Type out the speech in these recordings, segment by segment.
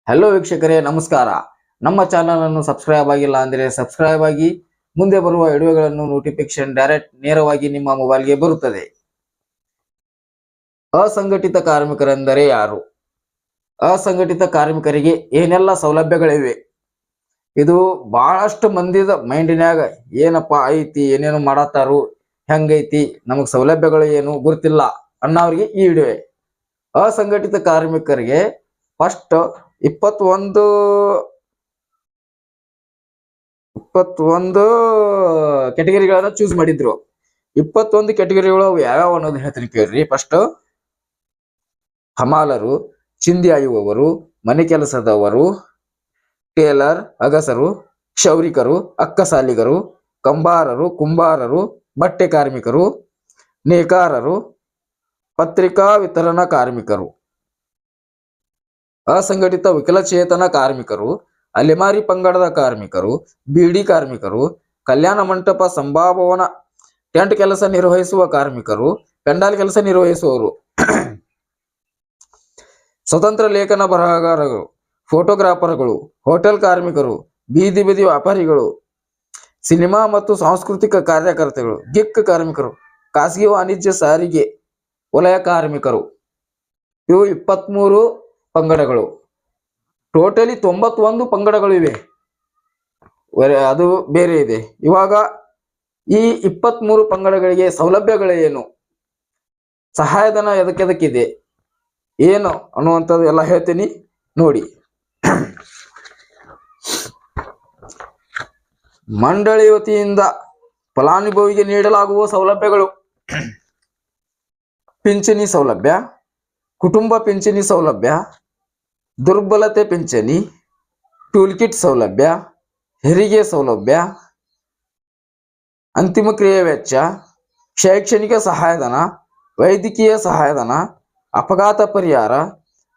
Hello ವೀಕ್ಷಕರೇ, ನಮಸ್ಕಾರ. ನಮ್ಮ ಚಾನಲ್ ಅನ್ನು ಸಬ್ಸ್ಕ್ರೈಬ್ ಆಗಿಲ್ಲ ಅಂದ್ರೆ ಸಬ್ಸ್ಕ್ರೈಬ್ ಆಗಿ. ಮುಂದೆ ಬರುವ ವಿಡಿಯೋಗಳನ್ನು ನೋಟಿಫಿಕೇಶನ್ ಡೈರೆಕ್ಟ್ ನೇರವಾಗಿ ನಿಮ್ಮ ಮೊಬೈಲ್ಗೆ ಬರುತ್ತದೆ. ಅಸಂಘಟಿತ ಕಾರ್ಮಿಕರೆಂದರೆ ಯಾರು? ಅಸಂಘಟಿತ ಕಾರ್ಮಿಕರಿಗೆ ಏನೆಲ್ಲ ಸೌಲಭ್ಯಗಳಿವೆ? ಇದು ಬಹಳಷ್ಟು ಮಂದಿದ ಮೈಂಡಿನ್ಯಾಗ ಏನಪ್ಪಾ ಐತಿ, ಏನೇನು ಮಾಡತ್ತಾರು, ಹೆಂಗೈತಿ, ನಮಗ್ ಸೌಲಭ್ಯಗಳು ಏನು ಗೊತ್ತಿಲ್ಲ ಅನ್ನೋರಿಗೆ ಈ ವಿಡಿಯೋ. ಅಸಂಘಟಿತ ಕಾರ್ಮಿಕರಿಗೆ ಫಸ್ಟ್ 21 ಕೆಟಗರಿಗಳನ್ನ ಚೂಸ್ ಮಾಡಿದ್ರು. 21 ಕೆಟಗರಿಗಳು ಯಾವ್ಯಾವ ಅನ್ನೋದು ಹೇಳ್ತೀನಿ ಕೇಳ್ರಿ. ಫಸ್ಟ್ ಹಮಾಲರು, ಚಿಂದಿ ಆಯುವವರು, ಮನೆ ಕೆಲಸದವರು, ಟೇಲರ್ ಅಗಸರು, ಕ್ಷೌರಿಕರು, ಅಕ್ಕಸಾಲಿಗರು, ಕಂಬಾರರು, ಕುಂಬಾರರು, ಬಟ್ಟೆ ಕಾರ್ಮಿಕರು, ನೇಕಾರರು, ಪತ್ರಿಕಾ ವಿತರಣಾ ಕಾರ್ಮಿಕರು. ಅಸಂಘಟಿತ ವಿಕಲಚೇತನ ಕಾರ್ಮಿಕರು, ಅಲೆಮಾರಿ ಪಂಗಡದ ಕಾರ್ಮಿಕರು, ಬೀಡಿ ಕಾರ್ಮಿಕರು, ಕಲ್ಯಾಣ ಮಂಟಪ ಸಂಭಾವನಾ ಟೆಂಟ್ ಕೆಲಸ ನಿರ್ವಹಿಸುವ ಕಾರ್ಮಿಕರು, ಪೆಂಡಾಲ್ ಕೆಲಸ ನಿರ್ವಹಿಸುವವರು, ಸ್ವತಂತ್ರ ಲೇಖನ ಬರಹಗಾರರು, ಫೋಟೋಗ್ರಾಫರ್ಗಳು, ಹೋಟೆಲ್ ಕಾರ್ಮಿಕರು, ಬೀದಿ ಬದಿ ವ್ಯಾಪಾರಿಗಳು, ಸಿನಿಮಾ ಮತ್ತು ಸಾಂಸ್ಕೃತಿಕ ಕಾರ್ಯಕರ್ತಗಳು, ಗಿಕ್ ಕಾರ್ಮಿಕರು, ಖಾಸಗಿ ವಾಣಿಜ್ಯ ಸಾರಿಗೆ ವಲಯ ಕಾರ್ಮಿಕರು. ಇವು 23 ಪಂಗಡಗಳು. ಟೋಟಲಿ 91 ಪಂಗಡಗಳು ಇವೆ. ಅದು ಬೇರೆ ಇದೆ. ಇವಾಗ ಈ 23 ಪಂಗಡಗಳಿಗೆ ಸೌಲಭ್ಯಗಳೇನು, ಸಹಾಯಧನ ಎದಕ್ಕೆದಕ್ಕಿದೆ, ಏನು ಅನ್ನುವಂಥದ್ದು ಎಲ್ಲ ಹೇಳ್ತೀನಿ ನೋಡಿ. ಮಂಡಳಿ ವತಿಯಿಂದ ಫಲಾನುಭವಿಗೆ ನೀಡಲಾಗುವ ಸೌಲಭ್ಯಗಳು: ಪಿಂಚಣಿ ಸೌಲಭ್ಯ, ಕುಟುಂಬ ಪಿಂಚಣಿ ಸೌಲಭ್ಯ, ದುರ್ಬಲತೆ ಪಿಂಚಣಿ, ಟೂಲ್ ಕಿಟ್ ಸೌಲಭ್ಯ, ಹೆರಿಗೆ ಸೌಲಭ್ಯ, ಅಂತಿಮ ಕ್ರಿಯೆ ವೆಚ್ಚ, ಶೈಕ್ಷಣಿಕ ಸಹಾಯಧನ, ವೈದ್ಯಕೀಯ ಸಹಾಯಧನ, ಅಪಘಾತ ಪರಿಹಾರ,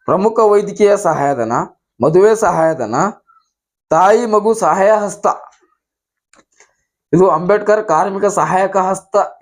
ಪ್ರಮುಖ ವೈದ್ಯಕೀಯ ಸಹಾಯಧನ, ಮದುವೆ ಸಹಾಯಧನ, ತಾಯಿ ಮಗು ಸಹಾಯ ಹಸ್ತ. ಇದು ಅಂಬೇಡ್ಕರ್ ಕಾರ್ಮಿಕ ಸಹಾಯಕ ಹಸ್ತ